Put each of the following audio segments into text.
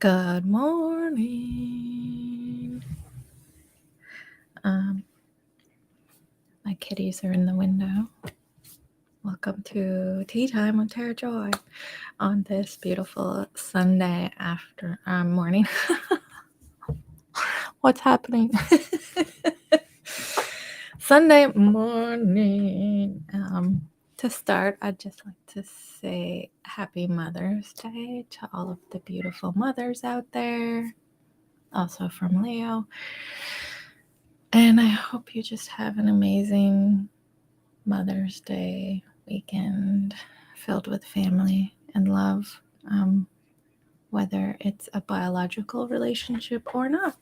Good morning. My kitties are in the window. Welcome to Tea Time with Tara Joy on this beautiful Sunday morning. What's happening? Sunday morning. To start, I'd just like to say Happy Mother's Day to all of the beautiful mothers out there. Also from Leo. And I hope you just have an amazing Mother's Day weekend filled with family and love, whether it's a biological relationship or not.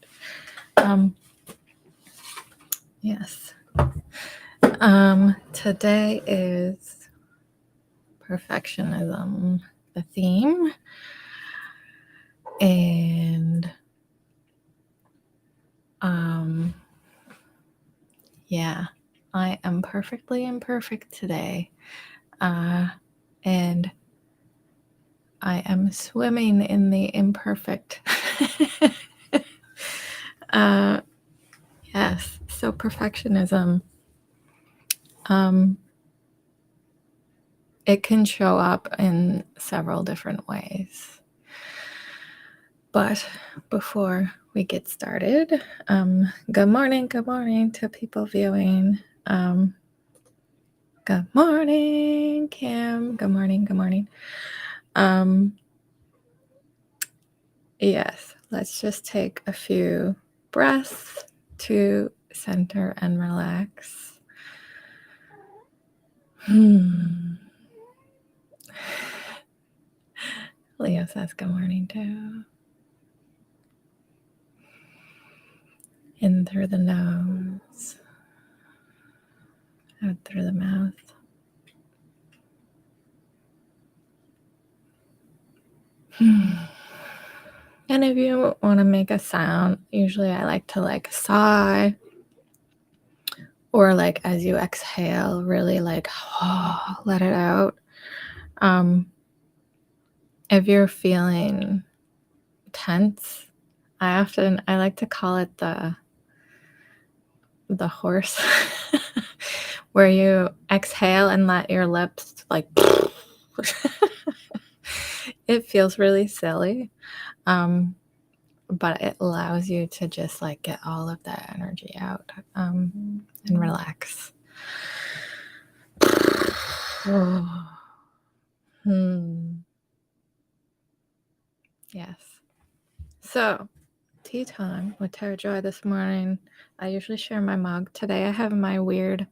Yes. Today is perfectionism, the theme. And yeah, I am perfectly imperfect today. And I am swimming in the imperfect. Yes, so perfectionism. It can show up in several different ways. But before we get started, good morning to people viewing. Good morning, Kim. Good morning. Yes, let's just take a few breaths to center and relax. Leo says good morning too. In through the nose, out through the mouth. And if you want to make a sound, usually I like to sigh, or as you exhale, really let it out. If you're feeling tense, I like to call it the horse, where you exhale and let your lips it feels really silly, but it allows you to just get all of that energy out, and relax. Yes. So, tea time with Tara Joy this morning. I usually share my mug. Today I have my weird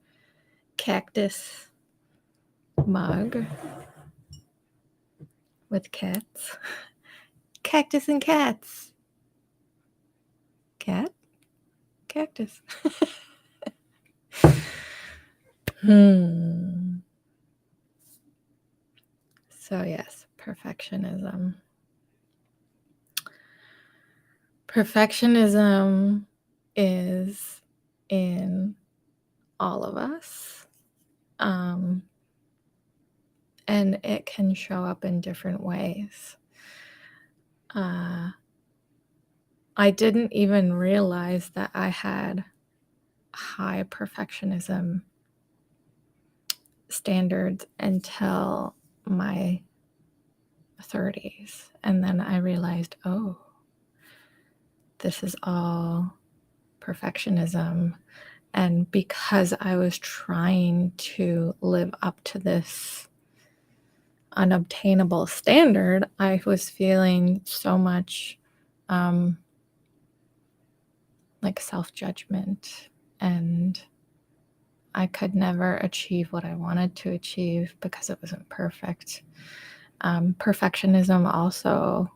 cactus mug with cats. Cactus and cats. Cat? Cactus. So yes, perfectionism. Perfectionism is in all of us. And it can show up in different ways. I didn't even realize that I had high perfectionism standards until my 30s. And then I realized, oh, this is all perfectionism. And because I was trying to live up to this unobtainable standard, I was feeling so much self-judgment, and I could never achieve what I wanted to achieve because it wasn't perfect. Perfectionism also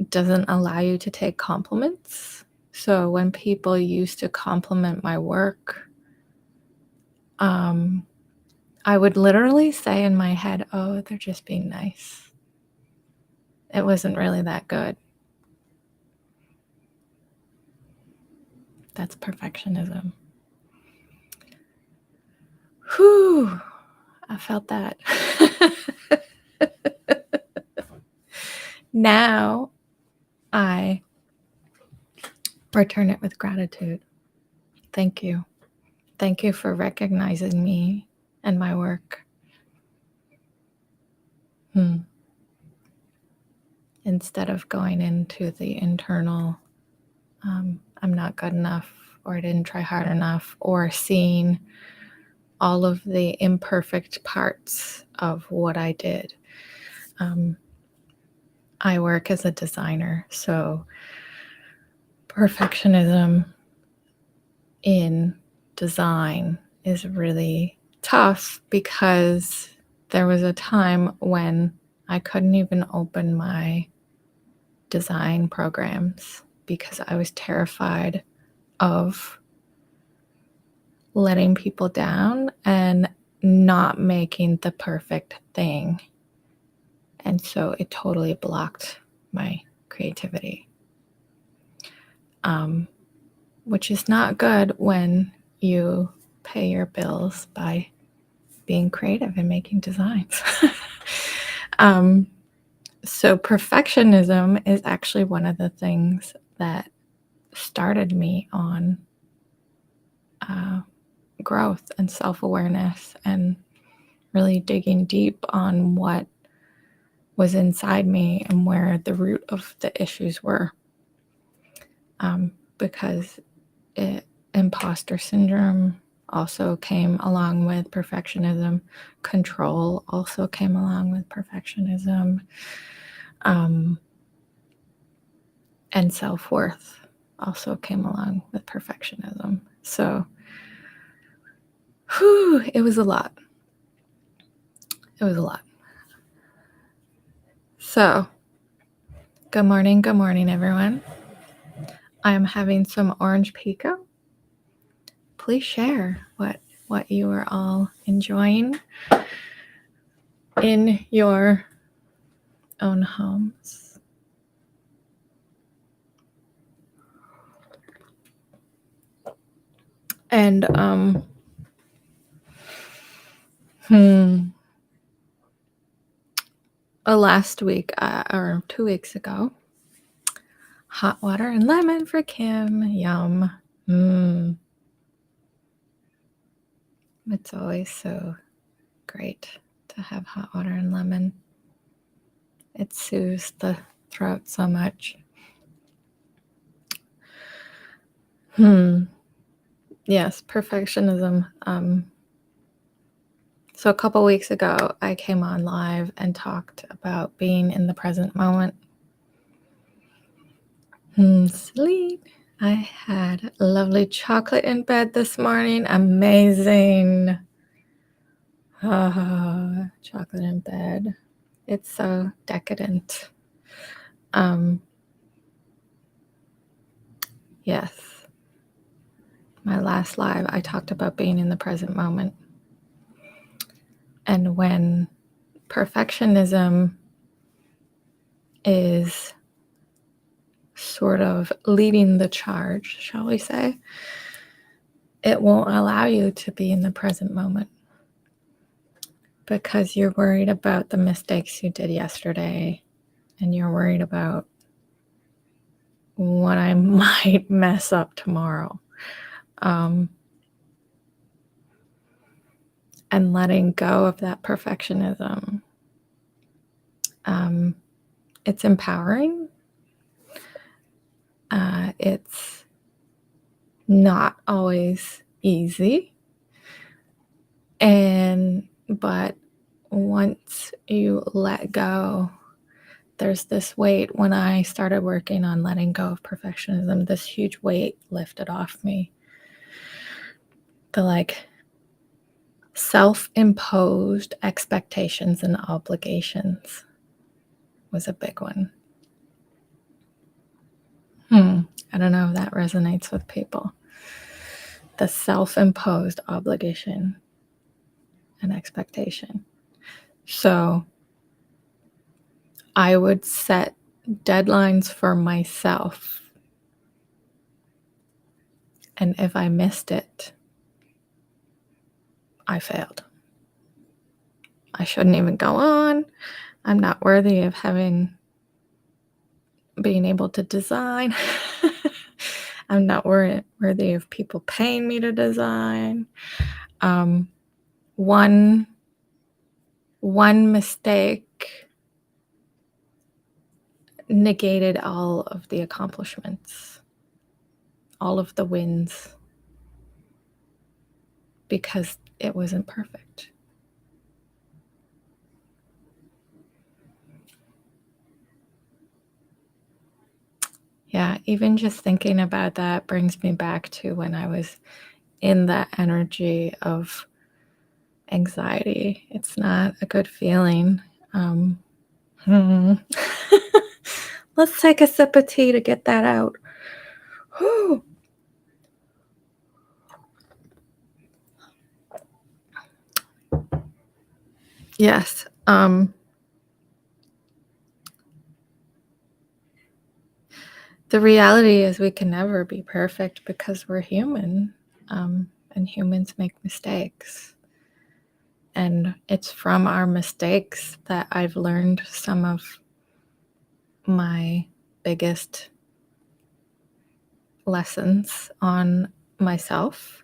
doesn't allow you to take compliments. So when people used to compliment my work, I would literally say in my head, oh, they're just being nice. It wasn't really that good. That's perfectionism. Whew, I felt that. now I return it with gratitude. Thank you. Thank you for recognizing me and my work. Instead of going into the internal, I'm not good enough, or I didn't try hard enough, or seeing all of the imperfect parts of what I did. I work as a designer, so perfectionism in design is really tough because there was a time when I couldn't even open my design programs because I was terrified of letting people down and not making the perfect thing. And so it totally blocked my creativity, which is not good when you pay your bills by being creative and making designs. So perfectionism is actually one of the things that started me on growth and self-awareness and really digging deep on what was inside me and where the root of the issues were. Because imposter syndrome also came along with perfectionism. Control also came along with perfectionism. And self-worth also came along with perfectionism. So, it was a lot. It was a lot. So, good morning, everyone. I'm having some orange pico. Please share what you are all enjoying in your own homes. And last week or 2 weeks ago, hot water and lemon for Kim. Yum. It's always so great to have hot water and lemon. It soothes the throat so much. Yes, perfectionism. So a couple weeks ago, I came on live and talked about being in the present moment. Sleep. I had lovely chocolate in bed this morning. Amazing. Chocolate in bed. It's so decadent. Yes. My last live, I talked about being in the present moment. And when perfectionism is sort of leading the charge, shall we say, it won't allow you to be in the present moment because you're worried about the mistakes you did yesterday and you're worried about what I might mess up tomorrow. And letting go of that perfectionism. It's empowering. It's not always easy. But once you let go, there's this weight. When I started working on letting go of perfectionism, this huge weight lifted off me. The self-imposed expectations and obligations was a big one. I don't know if that resonates with people. The self-imposed obligation and expectation. So I would set deadlines for myself. And if I missed it, I failed. I shouldn't even go on. I'm not worthy of having being able to design. I'm not worthy of people paying me to design. Um, one one mistake negated all of the accomplishments, all of the wins, because it wasn't perfect. Yeah, even just thinking about that brings me back to when I was in that energy of anxiety. It's not a good feeling. Um, hmm. Let's take a sip of tea to get that out. Whew. Yes. The reality is we can never be perfect because we're human, and humans make mistakes. And it's from our mistakes that I've learned some of my biggest lessons on myself,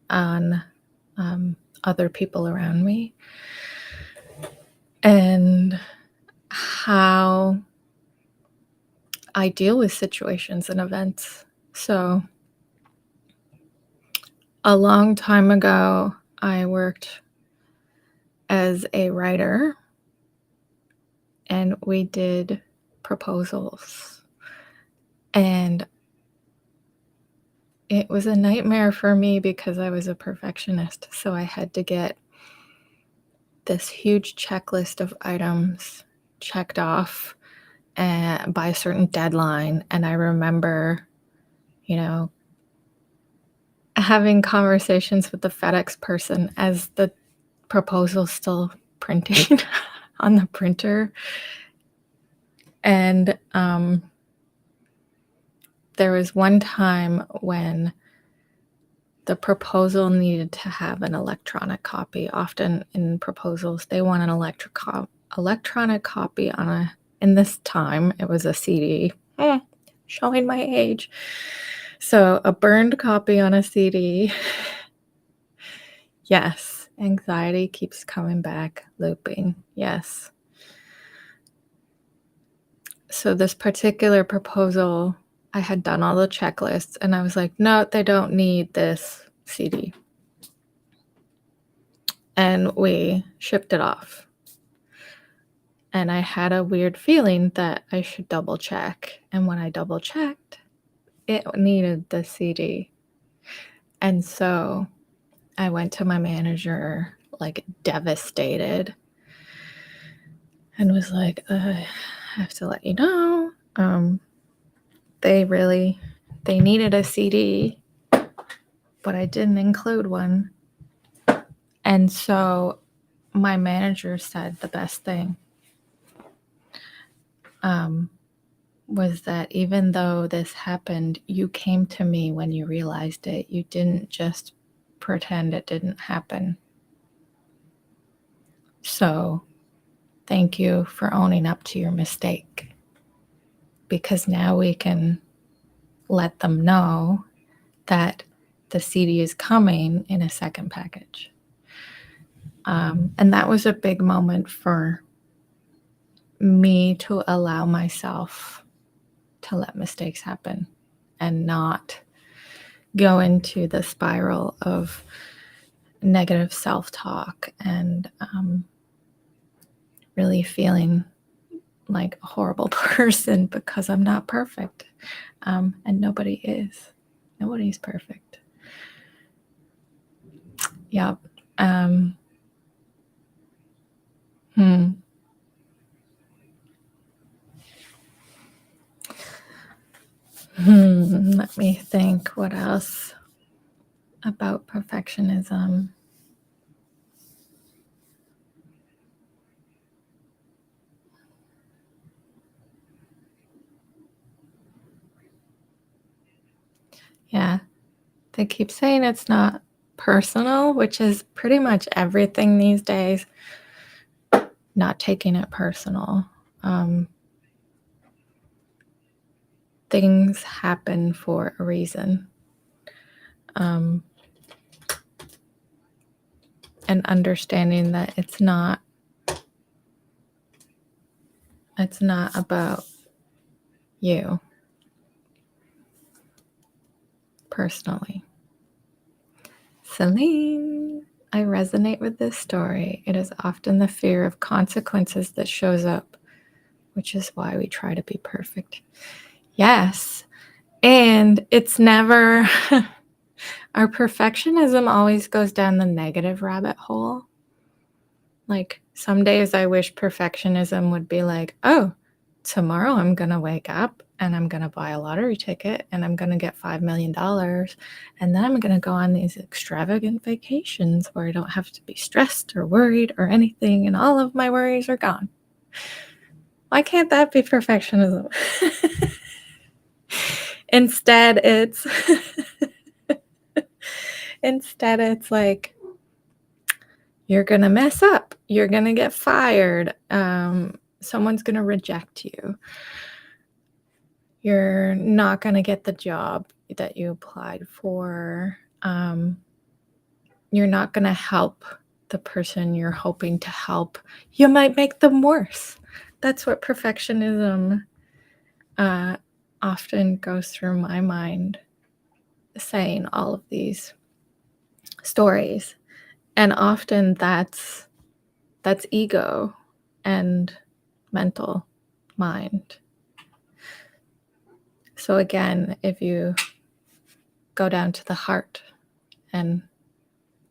on other people around me, and how I deal with situations and events. So, a long time ago, I worked as a writer and we did proposals. And it was a nightmare for me because I was a perfectionist. So I had to get this huge checklist of items checked off by a certain deadline. And I remember, you know, having conversations with the FedEx person as the proposal's still printing on the printer. And there was one time when the proposal needed to have an electronic copy. Often in proposals, they want an electronic copy on in this time, it was a CD. Showing my age. So a burned copy on a CD. Yes, anxiety keeps coming back, looping. Yes. So this particular proposal, I had done all the checklists and I was like, no, they don't need this CD. And we shipped it off. And I had a weird feeling that I should double check. And when I double checked, it needed the CD. And so I went to my manager, like devastated, and was like, I have to let you know, they needed a CD, but I didn't include one. And so my manager said the best thing was that even though this happened, you came to me when you realized it. You didn't just pretend it didn't happen. So thank you for owning up to your mistake, because now we can let them know that the CD is coming in a second package. And that was a big moment for me to allow myself to let mistakes happen and not go into the spiral of negative self-talk and really feeling like a horrible person because I'm not perfect. And nobody is. Nobody's perfect. Yep. Let me think. What else about perfectionism? Yeah, they keep saying it's not personal, which is pretty much everything these days. Not taking it personal. things happen for a reason. And understanding that it's not about you personally. Celine, I resonate with this story. It is often the fear of consequences that shows up, which is why we try to be perfect. Yes. And it's never, our perfectionism always goes down the negative rabbit hole. Like some days I wish perfectionism would be like, oh, tomorrow I'm going to wake up and I'm going to buy a lottery ticket and I'm going to get $5 million. And then I'm going to go on these extravagant vacations where I don't have to be stressed or worried or anything. And all of my worries are gone. Why can't that be perfectionism? Instead, it's like, you're going to mess up. You're going to get fired. Someone's going to reject you. You're not going to get the job that you applied for. You're not going to help the person you're hoping to help. You might make them worse. That's what perfectionism often goes through my mind, saying all of these stories. And often that's ego and mental mind. So again, if you go down to the heart and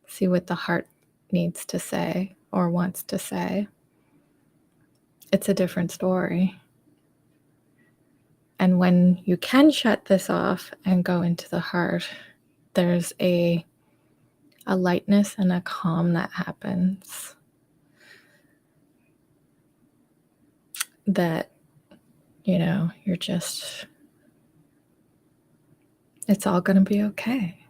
see what the heart needs to say or wants to say, it's a different story. And when you can shut this off and go into the heart, there's a lightness and a calm that happens that, you're just, it's all going to be okay.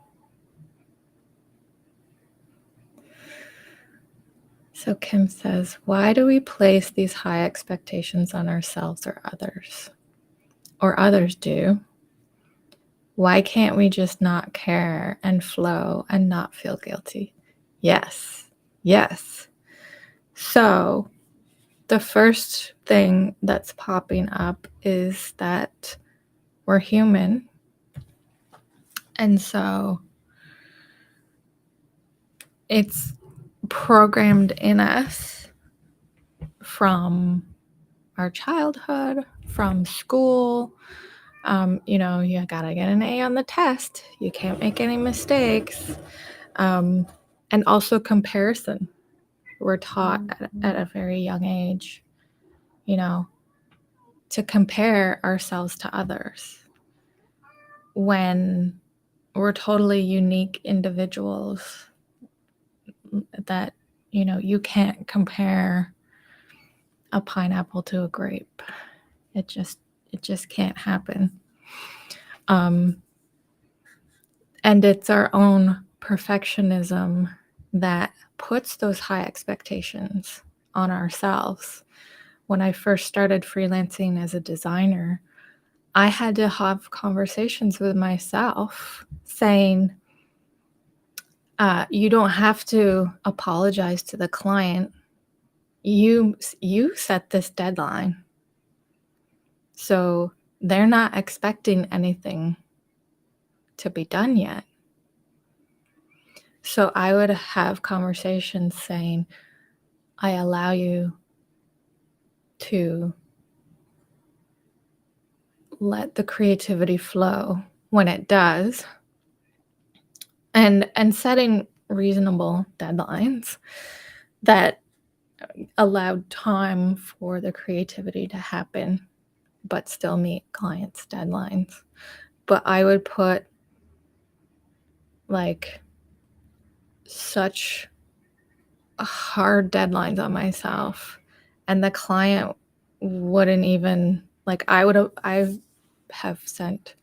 So Kim says, why do we place these high expectations on ourselves or others? Or others do? Why can't we just not care and flow and not feel guilty? Yes. So the first thing that's popping up is that we're human. And so it's programmed in us from our childhood, from school. You gotta get an A on the test. You can't make any mistakes. And also comparison. We're taught at a very young age, to compare ourselves to others when we're totally unique individuals that, you can't compare a pineapple to a grape. It just can't happen. And it's our own perfectionism that puts those high expectations on ourselves. When I first started freelancing as a designer, I had to have conversations with myself saying, you don't have to apologize to the client. You set this deadline. So they're not expecting anything to be done yet. So I would have conversations saying, I allow you to let the creativity flow when it does, and setting reasonable deadlines that allowed time for the creativity to happen, but still meet clients' deadlines. But I would put like such hard deadlines on myself, and the client wouldn't even I have sent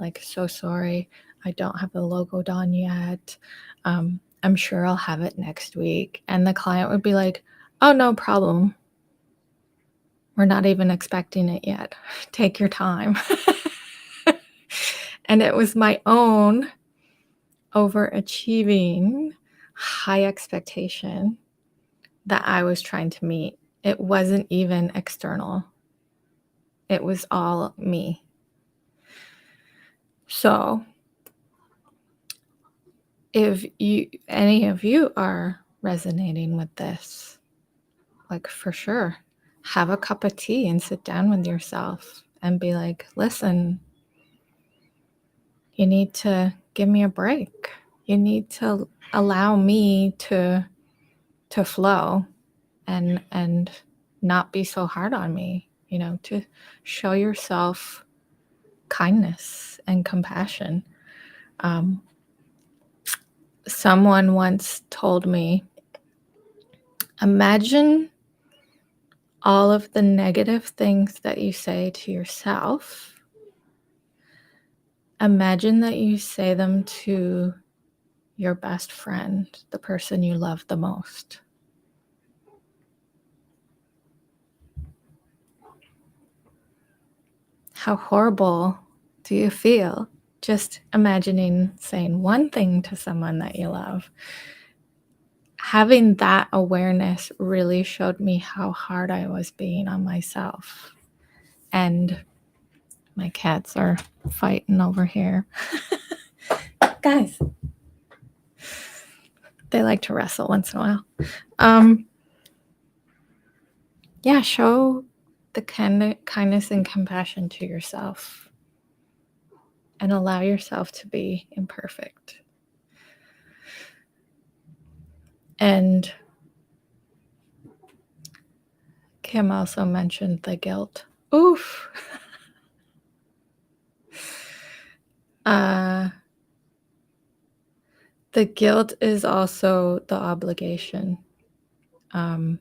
like, so sorry, I don't have the logo done yet. I'm sure I'll have it next week. And the client would be like, oh, no problem. We're not even expecting it yet. Take your time. And it was my own overachieving, high expectation that I was trying to meet. It wasn't even external. It was all me. So if any of you are resonating with this, like for sure, have a cup of tea and sit down with yourself and be like, listen, you need to give me a break. You need to allow me to flow and not be so hard on me, to show yourself kindness and compassion. Someone once told me, imagine all of the negative things that you say to yourself. Imagine that you say them to your best friend, the person you love the most. How horrible do you feel just imagining saying one thing to someone that you love? Having that awareness really showed me how hard I was being on myself. And my cats are fighting over here. Guys, they like to wrestle once in a while. Yeah, show the kindness and compassion to yourself and allow yourself to be imperfect. And Kim also mentioned the guilt. Oof. The guilt is also the obligation. And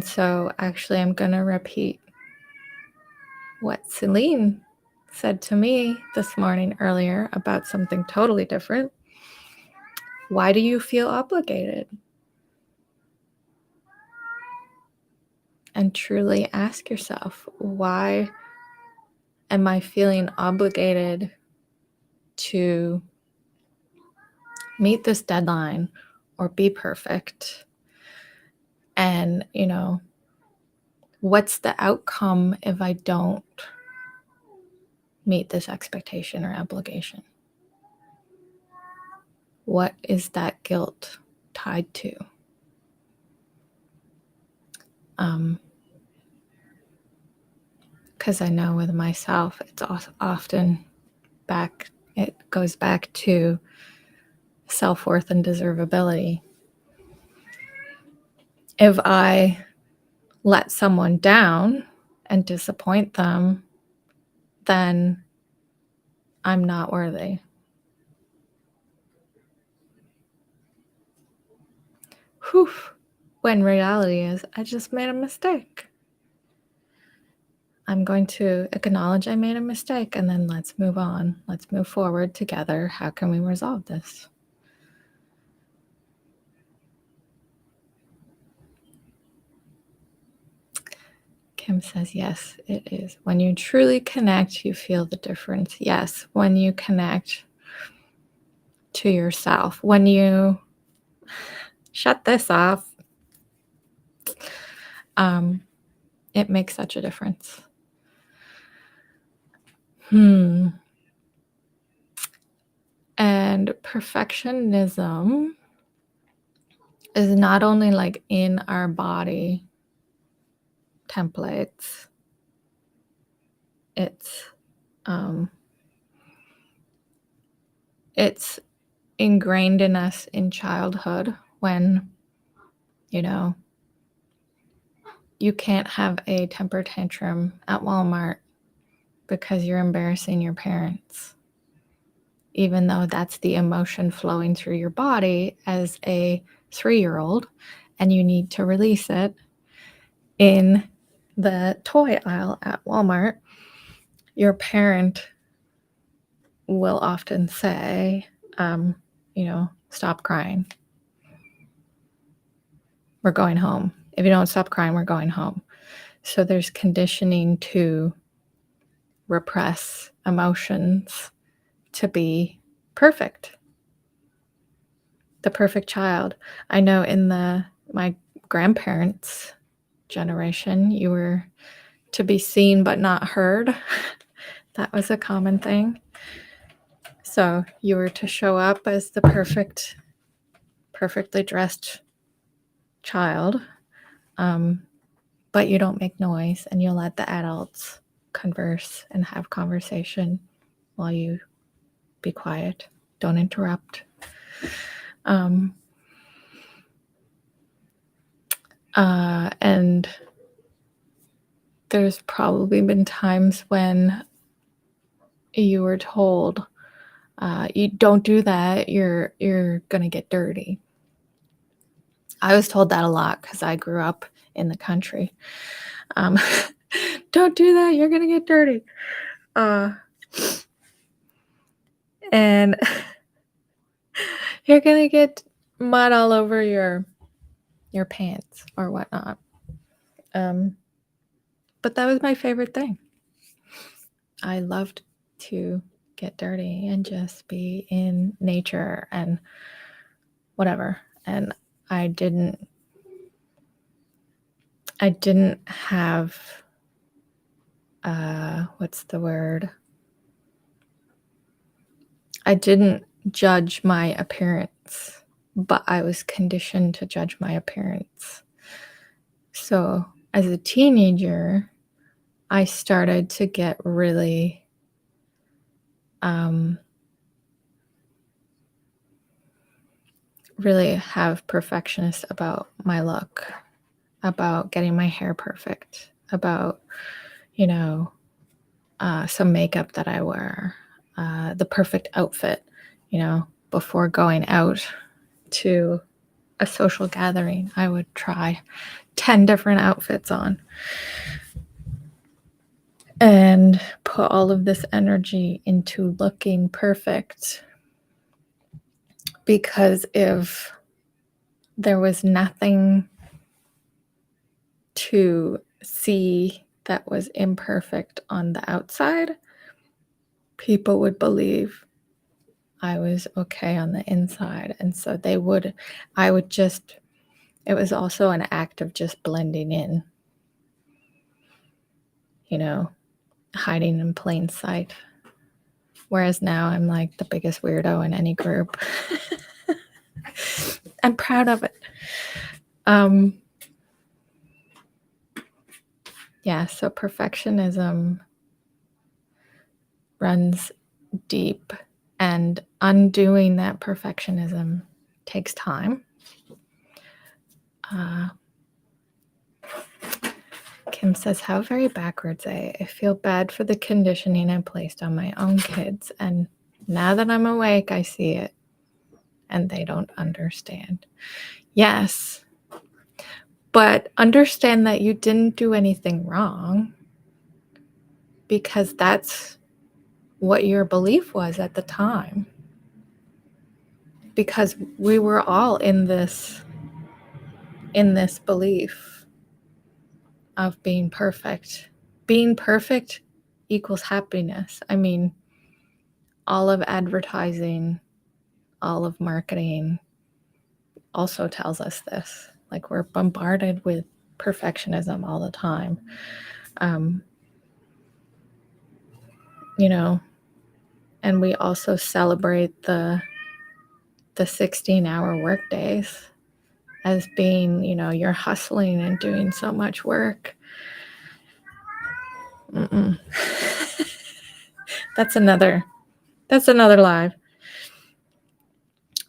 so actually I'm going to repeat what Celine said to me this morning earlier about something totally different. Why do you feel obligated? And truly ask yourself, why am I feeling obligated to meet this deadline or be perfect? And, what's the outcome if I don't meet this expectation or obligation? What is that guilt tied to? Because I know with myself, it's often it goes back to self-worth and deservability. If I let someone down and disappoint them, then I'm not worthy. Whew. When reality is, I just made a mistake. I'm going to acknowledge I made a mistake, and then let's move on. Let's move forward together. How can we resolve this? Kim says, yes, it is. When you truly connect, you feel the difference. Yes, when you connect to yourself, when you shut this off, it makes such a difference. And perfectionism is not only like in our body templates, it's ingrained in us in childhood when, you can't have a temper tantrum at Walmart because you're embarrassing your parents, even though that's the emotion flowing through your body as a 3-year-old, and you need to release it in the toy aisle at Walmart. Your parent will often say, stop crying. We're going home. If you don't stop crying, we're going home. So there's conditioning to repress emotions to be perfect, the perfect child. I know in my grandparents' generation, you were to be seen but not heard. That was a common thing. So you were to show up as the perfectly dressed child, but you don't make noise and you let the adults converse and have conversation while you be quiet. Don't interrupt. And there's probably been times when you were told, you don't do that, you're gonna get dirty. I was told that a lot because I grew up in the country. Don't do that, you're gonna get dirty. And you're gonna get mud all over your pants or whatnot. But that was my favorite thing. I loved to get dirty and just be in nature and whatever. And I didn't have what's the word? I didn't judge my appearance, but I was conditioned to judge my appearance. So as a teenager, I started to get really really have perfectionist about my look, about getting my hair perfect, about, some makeup that I wear, the perfect outfit, before going out to a social gathering, I would try 10 different outfits on and put all of this energy into looking perfect. Because if there was nothing to see that was imperfect on the outside, people would believe I was okay on the inside. And so it was also an act of just blending in, hiding in plain sight. Whereas now I'm like the biggest weirdo in any group. I'm proud of it. Yeah, so perfectionism runs deep, and undoing that perfectionism takes time. Kim says, how very backwards, I feel bad for the conditioning I placed on my own kids, and now that I'm awake, I see it, and they don't understand. Yes, but understand that you didn't do anything wrong, because that's what your belief was at the time. Because we were all in this belief of being perfect. Being perfect equals happiness. I mean, all of advertising, all of marketing also tells us this. Like, we're bombarded with perfectionism all the time. And we also celebrate the 16-hour work days as being, you're hustling and doing so much work. That's another live.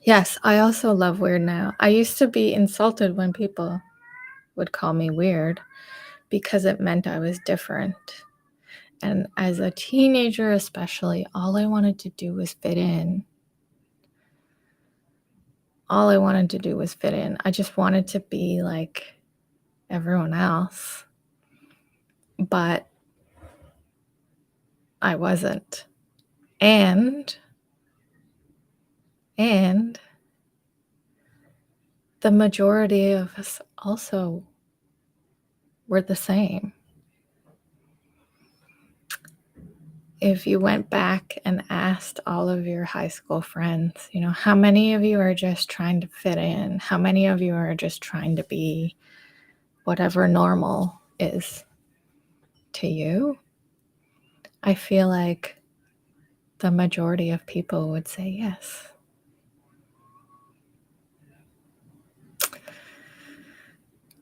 Yes, I also love weird now. I used to be insulted when people would call me weird because it meant I was different. And as a teenager especially, all I wanted to do was fit in. I just wanted to be like everyone else. But I wasn't. And the majority of us also were the same. if you went back and asked all of your high school friends, how many of you are just trying to fit in? How many of you are just trying to be whatever normal is to you? I feel like the majority of people would say yes.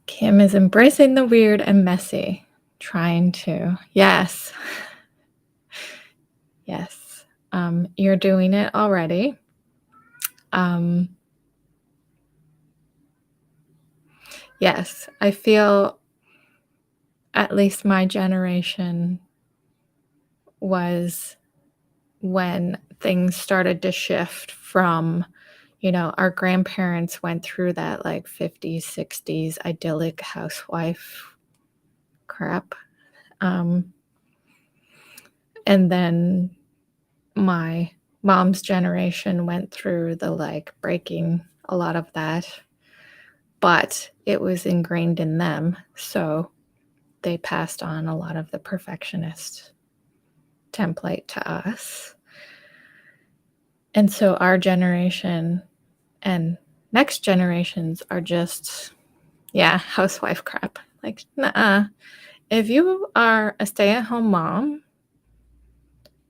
Kim is embracing the weird and messy, trying to. Yes. Yes. You're doing it already. Yes, I feel at least my generation was when things started to shift from, our grandparents went through that like 50s, 60s idyllic housewife crap. And then my mom's generation went through the like breaking a lot of that, but it was ingrained in them. So they passed on a lot of the perfectionist template to us. And so our generation and next generations are just, housewife crap. Like, nuh-uh. If you are a stay-at-home mom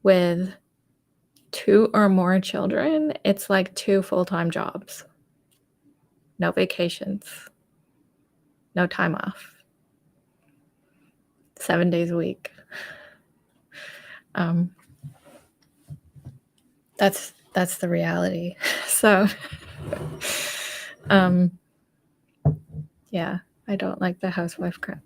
with 2 or more children, it's like 2 full-time jobs. No vacations. No time off. 7 days a week. That's the reality. So, yeah, I don't like the housewife crap.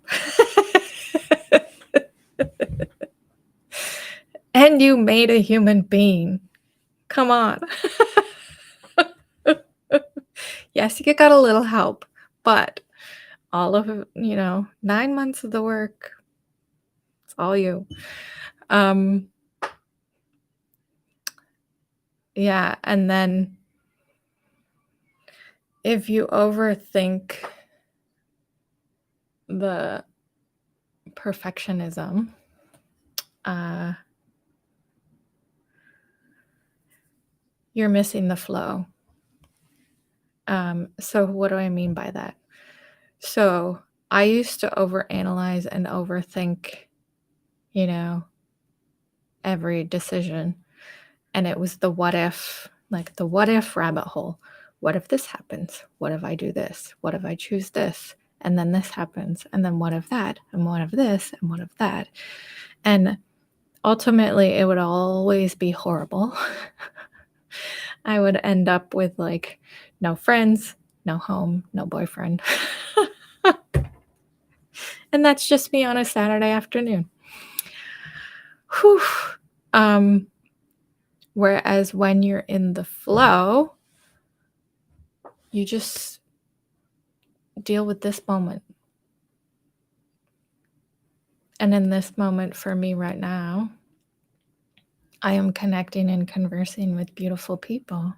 And you made a human being. Come on. Yes, you got a little help, but all of it, 9 months of the work, it's all you. Yeah, and then if you overthink the perfectionism, you're missing the flow. So what do I mean by that? So I used to overanalyze and overthink, every decision. And it was the what if, like the what if rabbit hole. What if this happens? What if I do this? What if I choose this? And then this happens. And then what if that? And what if this? And what if that? And ultimately, it would always be horrible. I would end up with like no friends, no home, no boyfriend. And that's just me on a Saturday afternoon. Whew. Whereas when you're in the flow, you just deal with this moment. And in this moment for me right now, I am connecting and conversing with beautiful people.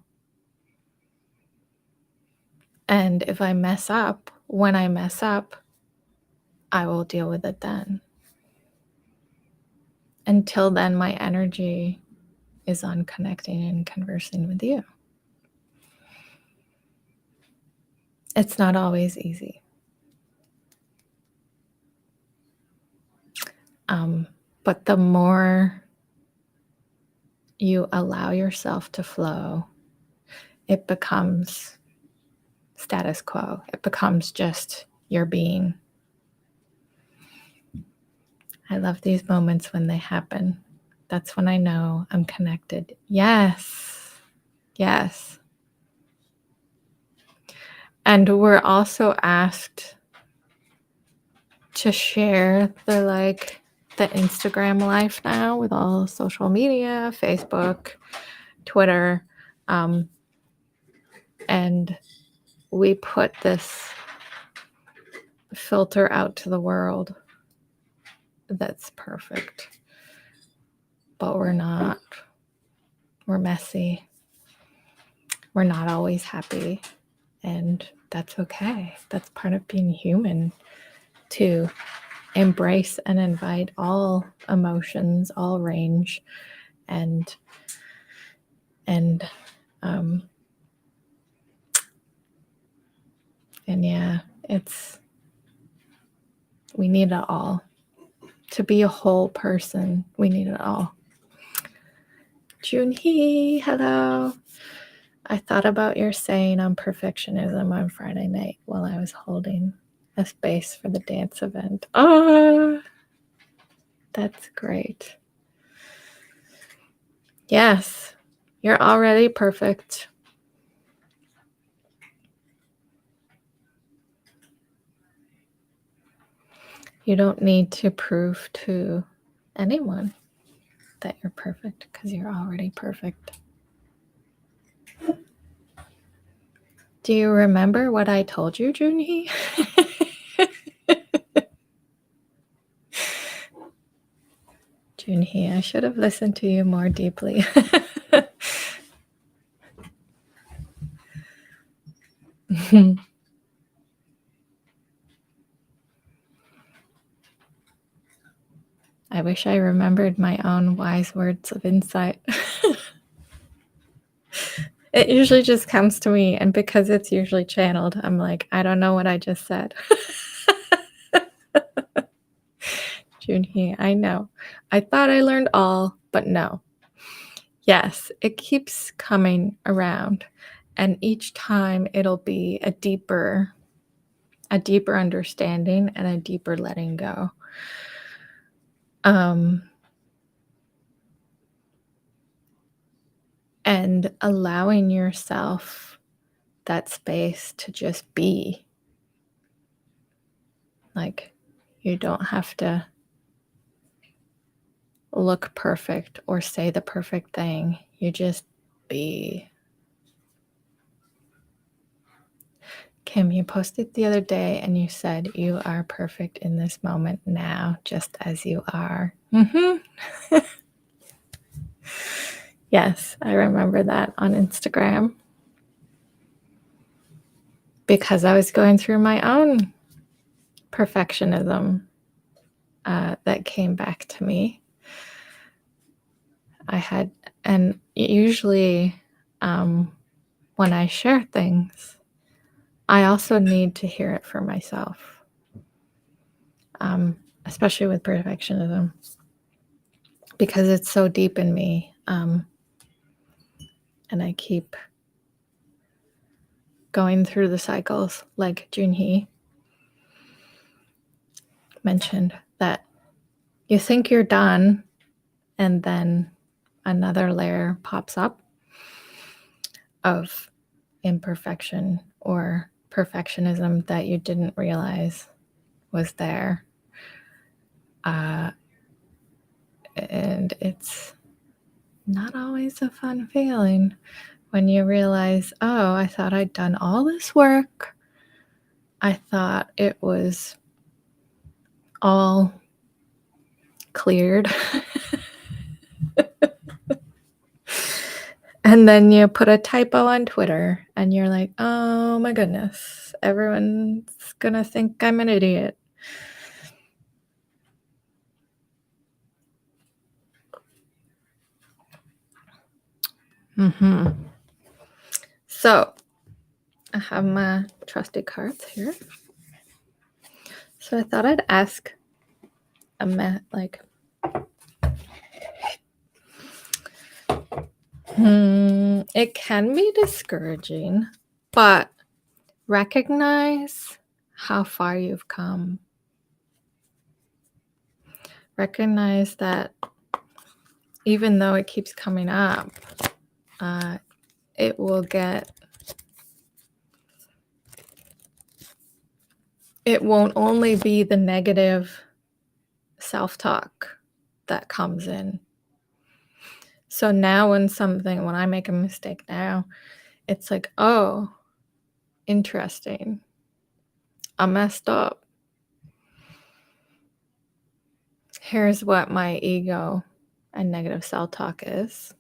And if I mess up, when I mess up, I will deal with it then. Until then, my energy is on connecting and conversing with you. It's not always easy. But the more you allow yourself to flow, it becomes status quo. It becomes just your being. I love these moments when they happen. That's when I know I'm connected. Yes. Yes. And we're also asked to share the Instagram life now with all social media, Facebook, Twitter. And we put this filter out to the world that's perfect. But we're not. We're messy. We're not always happy. And that's okay. That's part of being human, to embrace and invite all emotions, all range, and yeah, we need it all. To be a whole person, we need it all. Junhee, hello. I thought about your saying on perfectionism on Friday night while I was holding a space for the dance event. Oh, that's great. Yes, you're already perfect. You don't need to prove to anyone that you're perfect because you're already perfect. Do you remember what I told you, Junhee? Junhee, I should have listened to you more deeply. I wish I remembered my own wise words of insight. It usually just comes to me, and because it's usually channeled, I'm like, I don't know what I just said. Junhee, I know. I thought I learned all, but no. Yes, it keeps coming around, and each time it'll be a deeper understanding and a deeper letting go. And allowing yourself that space to just be. Like, you don't have to look perfect or say the perfect thing. You just be. Kim, you posted the other day and you said you are perfect in this moment now, just as you are. Mm-hmm. Yes, I remember that on Instagram because I was going through my own perfectionism that came back to me. And usually when I share things, I also need to hear it for myself, especially with perfectionism, because it's so deep in me. And I keep going through the cycles, like Junhee mentioned, that you think you're done, and then another layer pops up of imperfection or perfectionism that you didn't realize was there. And it's not always a fun feeling when you realize, oh, I thought I'd done all this work. I thought it was all cleared. And then you put a typo on Twitter and you're like, oh my goodness, everyone's gonna think I'm an idiot. So I have my trusty cards here. So I thought I'd ask it can be discouraging, but recognize how far you've come. Recognize that even though it keeps coming up, it won't only be the negative self-talk that comes in. So now when I make a mistake now, it's like, oh, interesting. I messed up. Here's what my ego and negative self-talk is.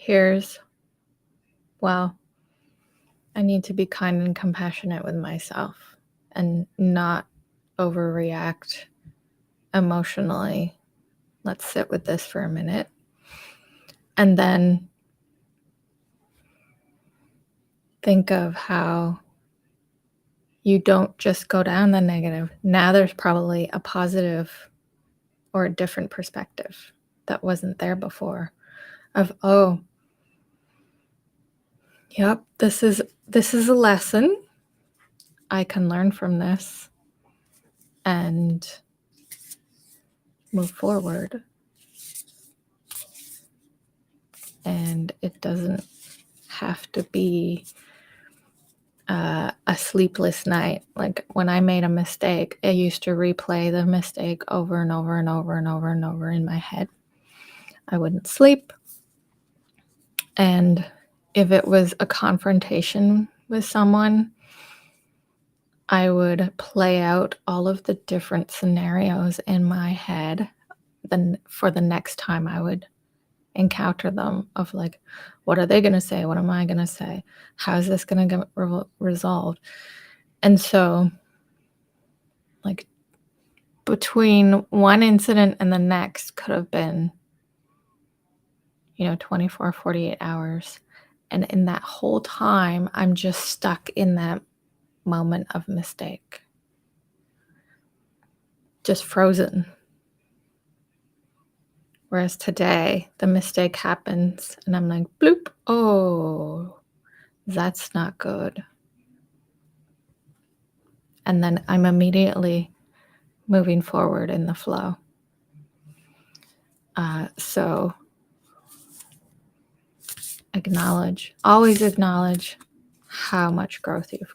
I need to be kind and compassionate with myself and not overreact emotionally. Let's sit with this for a minute. And then think of how you don't just go down the negative. Now there's probably a positive or a different perspective that wasn't there before of, oh, yep, this is a lesson. I can learn from this and move forward. And it doesn't have to be a sleepless night. Like when I made a mistake, I used to replay the mistake over and over and over and over and over in my head. I wouldn't sleep. And if it was a confrontation with someone, I would play out all of the different scenarios in my head then for the next time I would encounter them, of like, what are they going to say? What am I going to say? How is this going to get resolved? And so, like, between one incident and the next could have been, 24, 48 hours. And in that whole time, I'm just stuck in that moment of mistake. Just frozen. Whereas today, the mistake happens and I'm like, bloop, oh, that's not good. And then I'm immediately moving forward in the flow. So always acknowledge how much growth you've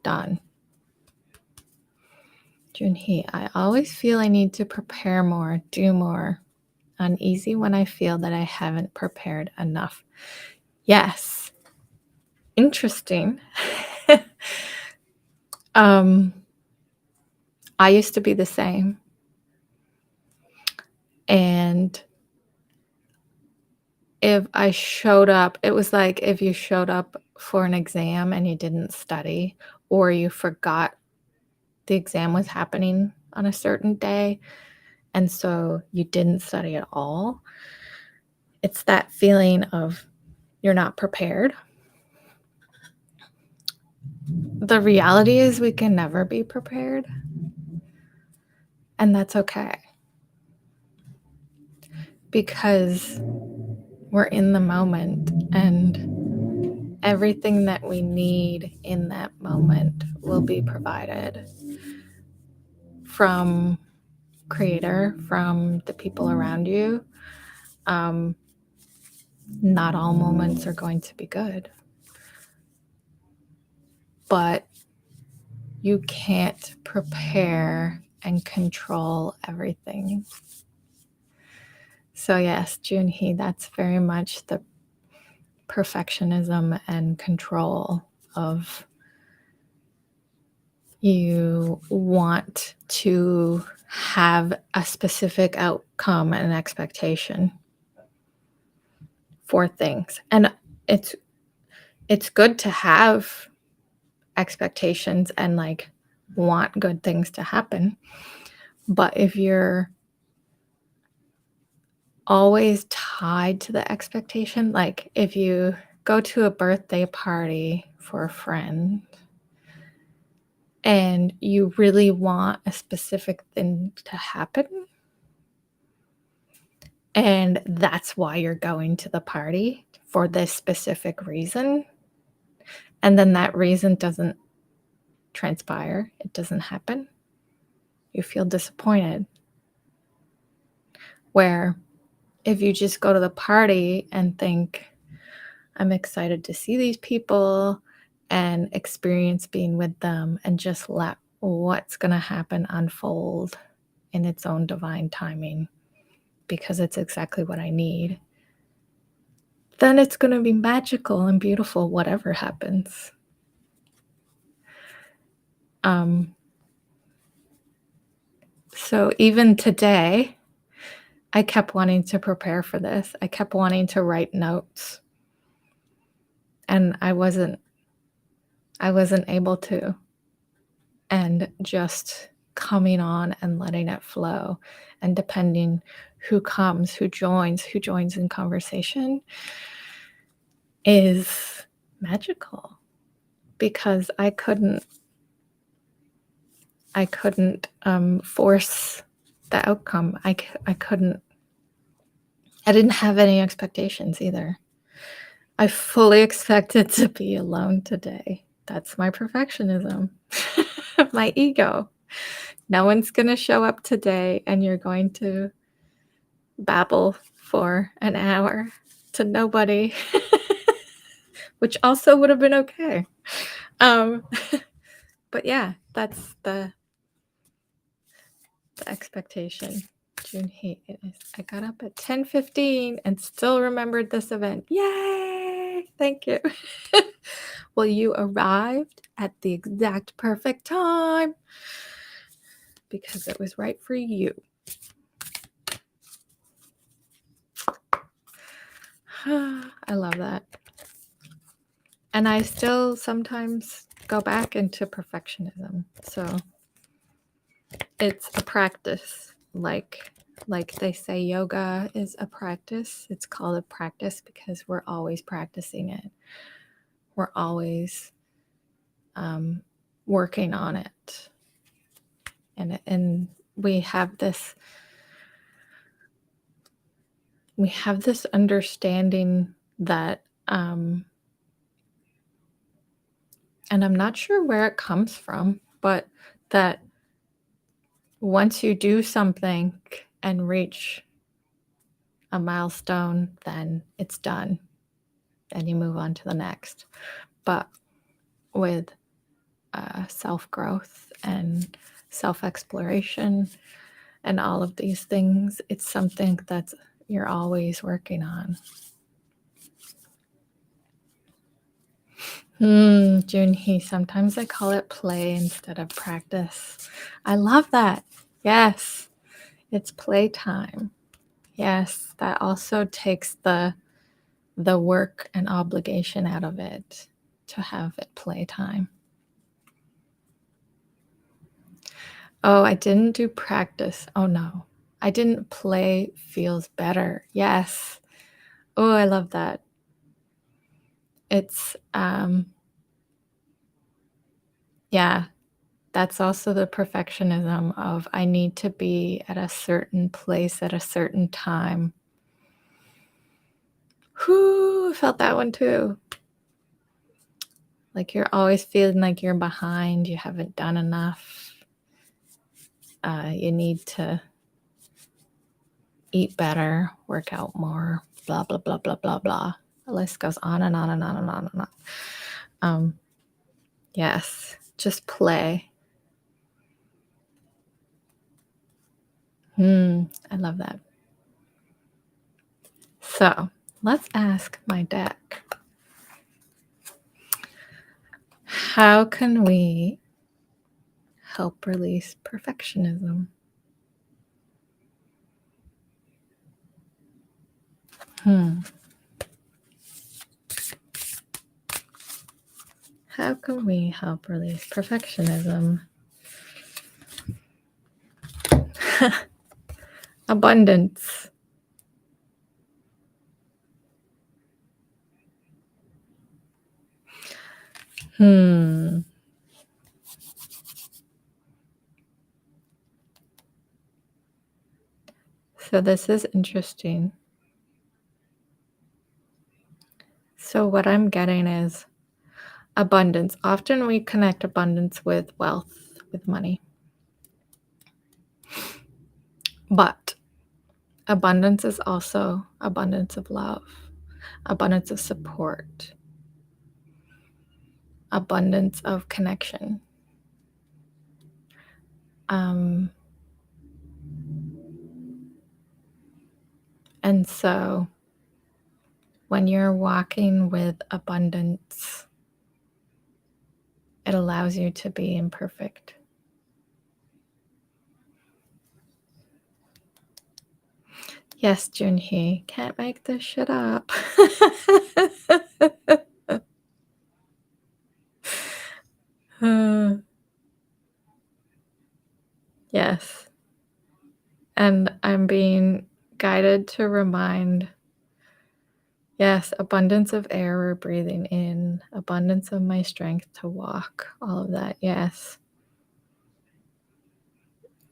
done. Junhee, I always feel I need to prepare more, do more. Uneasy when I feel that I haven't prepared enough. Yes. Interesting. I used to be the same. And if I showed up, it was like if you showed up for an exam and you didn't study, or you forgot the exam was happening on a certain day, and so you didn't study at all. It's that feeling of you're not prepared. The reality is we can never be prepared, and that's okay. Because we're in the moment, and everything that we need in that moment will be provided from Creator, from the people around you. Not all moments are going to be good, but you can't prepare and control everything. So yes, Junhee, that's very much the perfectionism and control of you want to have a specific outcome and expectation for things. And it's good to have expectations and like want good things to happen. But if you're always tied to the expectation, like if you go to a birthday party for a friend and you really want a specific thing to happen, and that's why you're going to the party, for this specific reason, and then that reason doesn't transpire, it doesn't happen, you feel disappointed. Where if you just go to the party and think, I'm excited to see these people and experience being with them, and just let what's going to happen unfold in its own divine timing, because it's exactly what I need, then it's going to be magical and beautiful, whatever happens. So even today, I kept wanting to prepare for this. I kept wanting to write notes, and I wasn't able to. And just coming on and letting it flow. And depending who comes, who joins in conversation is magical, because I couldn't force the outcome. I didn't have any expectations either. I fully expected to be alone today. That's my perfectionism, my ego. No one's going to show up today and you're going to babble for an hour to nobody, which also would have been okay. But yeah, that's the expectation. Junhee, it is. I got up at 10:15 and still remembered this event. Yay! Thank you. Well, you arrived at the exact perfect time because it was right for you. I love that. And I still sometimes go back into perfectionism. So it's a practice. Like they say, yoga is a practice. It's called a practice because we're always practicing it. We're always working on it. And we have this understanding that and I'm not sure where it comes from, but that once you do something and reach a milestone, then it's done and you move on to the next. But with self-growth and self-exploration and all of these things, it's something that you're always working on. Junhee, sometimes I call it play instead of practice. I love that. Yes, it's playtime. Yes, that also takes the work and obligation out of it to have it playtime. Oh, I didn't do practice. Oh no, I didn't play feels better. Yes. Oh, I love that. It's yeah, that's also the perfectionism of I need to be at a certain place at a certain time. Whoo, felt that one too. Like you're always feeling like you're behind, you haven't done enough. You need to eat better, work out more, blah, blah, blah, blah, blah, blah. The list goes on and on and on and on and on. Yes, just play. I love that. So let's ask my deck. How can we help release perfectionism? How can we help release perfectionism? Abundance. So this is interesting. So what I'm getting is abundance. Often we connect abundance with wealth, with money. But abundance is also abundance of love, abundance of support, abundance of connection. And so when you're walking with abundance, it allows you to be imperfect. Yes, Junhee, can't make this shit up. Yes. And I'm being guided to remind, yes, abundance of air we're breathing in, abundance of my strength to walk, all of that. Yes.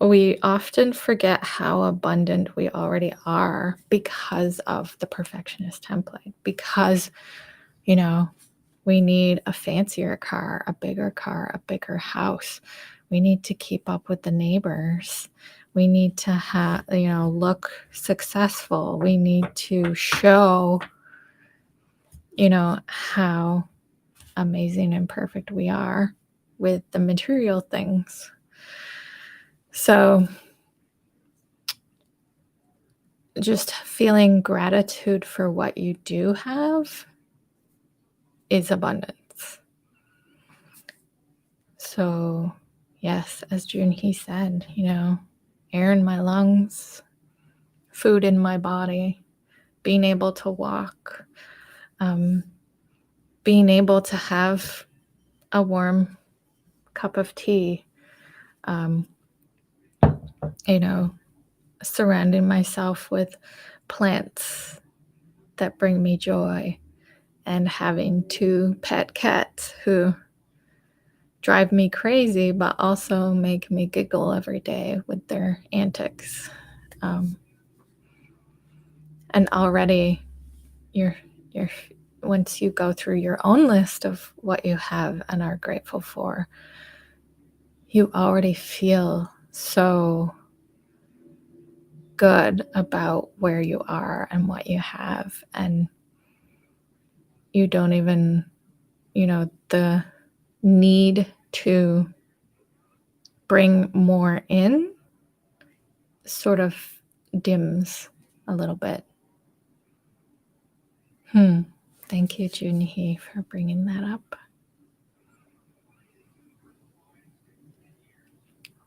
We often forget how abundant we already are because of the perfectionist template, because, you know, we need a fancier car, a bigger house. We need to keep up with the neighbors. We need to have, look successful. We need to show, how amazing and perfect we are with the material things. So just feeling gratitude for what you do have is abundance. So, yes, as Junhee said, air in my lungs, food in my body, being able to walk, being able to have a warm cup of tea, surrounding myself with plants that bring me joy, and having 2 pet cats who drive me crazy but also make me giggle every day with their antics. And already you're once you go through your own list of what you have and are grateful for, you already feel so good about where you are and what you have, and you don't even, the need to bring more in sort of dims a little bit. Thank you, Junhee, for bringing that up.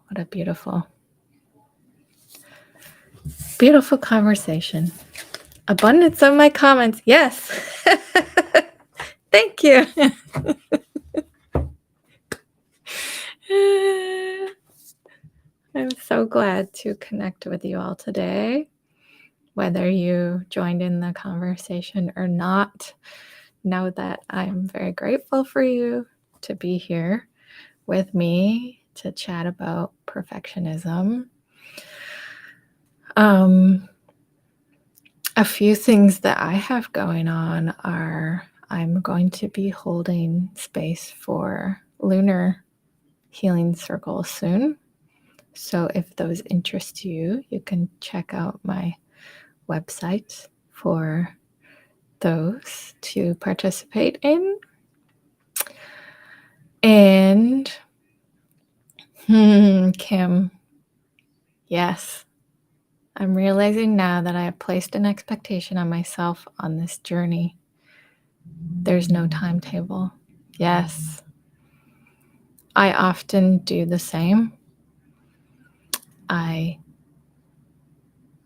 What a beautiful conversation. Abundance of my comments. Yes. Thank you. I'm so glad to connect with you all today. Whether you joined in the conversation or not, know that I'm very grateful for you to be here with me to chat about perfectionism. A few things that I have going on are I'm going to be holding space for lunar healing circles soon. So if those interest you, you can check out my website for those to participate in. And Kim, yes, I'm realizing now that I have placed an expectation on myself on this journey. There's no timetable. Yes, I often do the same. I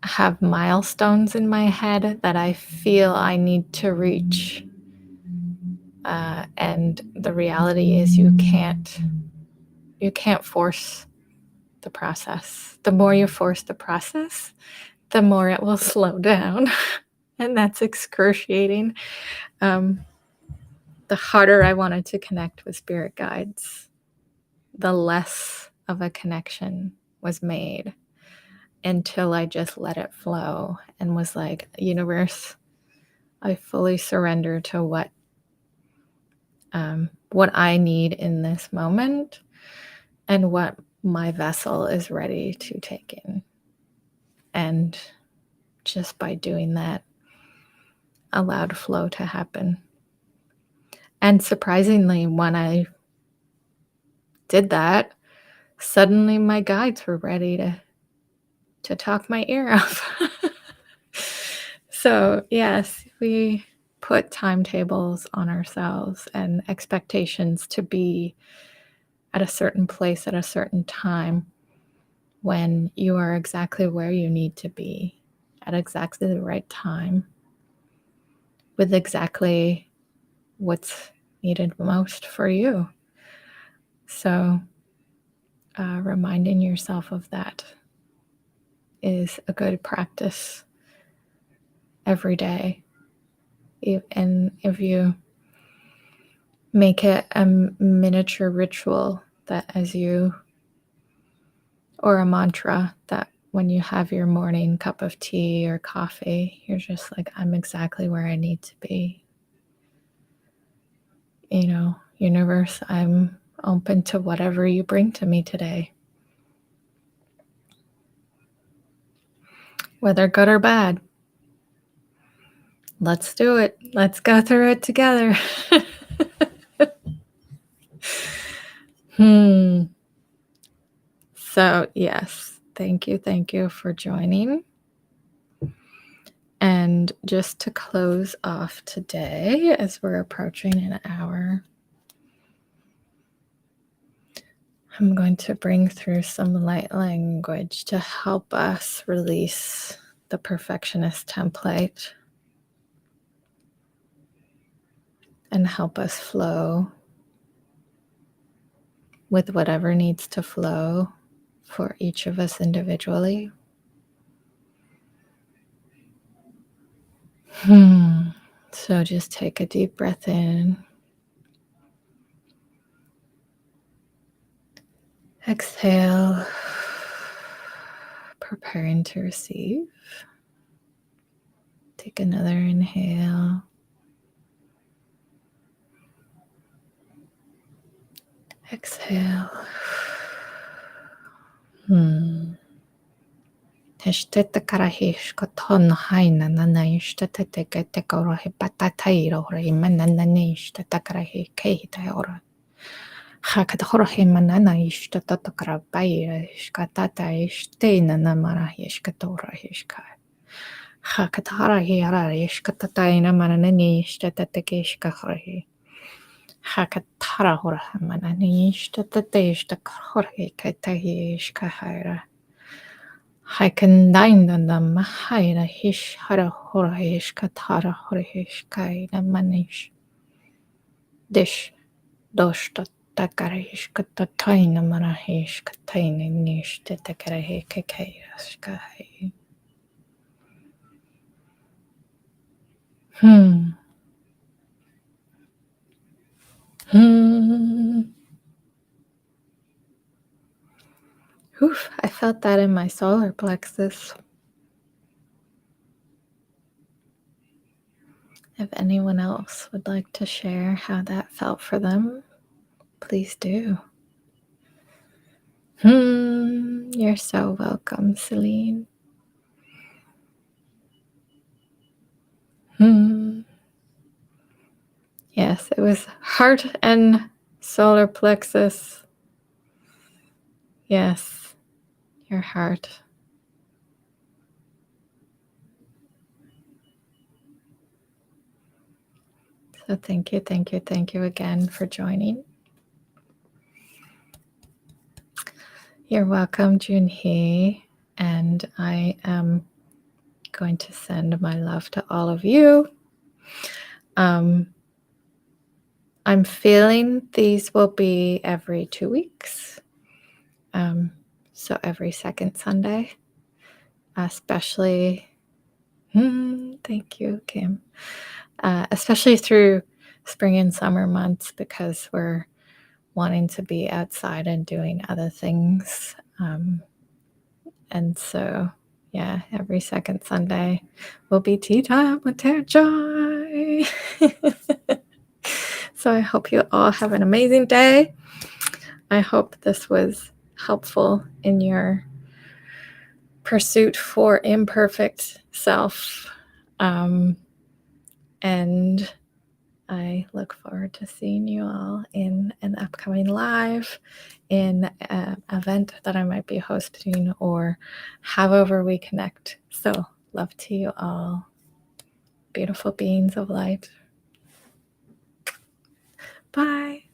have milestones in my head that I feel I need to reach. And the reality is you can't force the process. The more you force the process, the more it will slow down. And that's excruciating. The harder I wanted to connect with spirit guides, the less of a connection was made until I just let it flow and was like, universe, I fully surrender to what I need in this moment and what my vessel is ready to take in. And just by doing that, allowed flow to happen. And surprisingly, when I did that, suddenly my guides were ready to talk my ear off. So yes, we put timetables on ourselves and expectations to be at a certain place at a certain time when you are exactly where you need to be at exactly the right time with exactly what's needed most for you. So reminding yourself of that is a good practice every day. And if you make it a miniature ritual that or a mantra that when you have your morning cup of tea or coffee, you're just like, I'm exactly where I need to be. Universe, I'm open to whatever you bring to me today. Whether good or bad. Let's do it. Let's go through it together. So, yes, thank you for joining. And just to close off today, as we're approaching an hour, I'm going to bring through some light language to help us release the perfectionist template and help us flow with whatever needs to flow for each of us individually. So just take a deep breath in. Exhale, preparing to receive. Take another inhale. Exhale. Hakatara hora manani ishtatateshta korhe katahishkahara. Hakandainda mahaira hish hara hora ishkatara hora hishkaina manish. Dish doshta takarishkatataina marahishkataina nishta takarahikakairashkahi. Oof, I felt that in my solar plexus. If anyone else would like to share how that felt for them, please do. You're so welcome, Celine. Yes, it was heart and solar plexus. Yes, your heart. So thank you again for joining. You're welcome, Junhee, and I am going to send my love to all of you. I'm feeling these will be every 2 weeks. So every second Sunday, especially, thank you, Kim, especially through spring and summer months, because we're wanting to be outside and doing other things. And so, yeah, every second Sunday will be tea time with Tara Joy. So I hope you all have an amazing day. I hope this was helpful in your pursuit for imperfect self. And I look forward to seeing you all in an upcoming live, in an event that I might be hosting, or however we connect. So love to you all. Beautiful beings of light. Bye.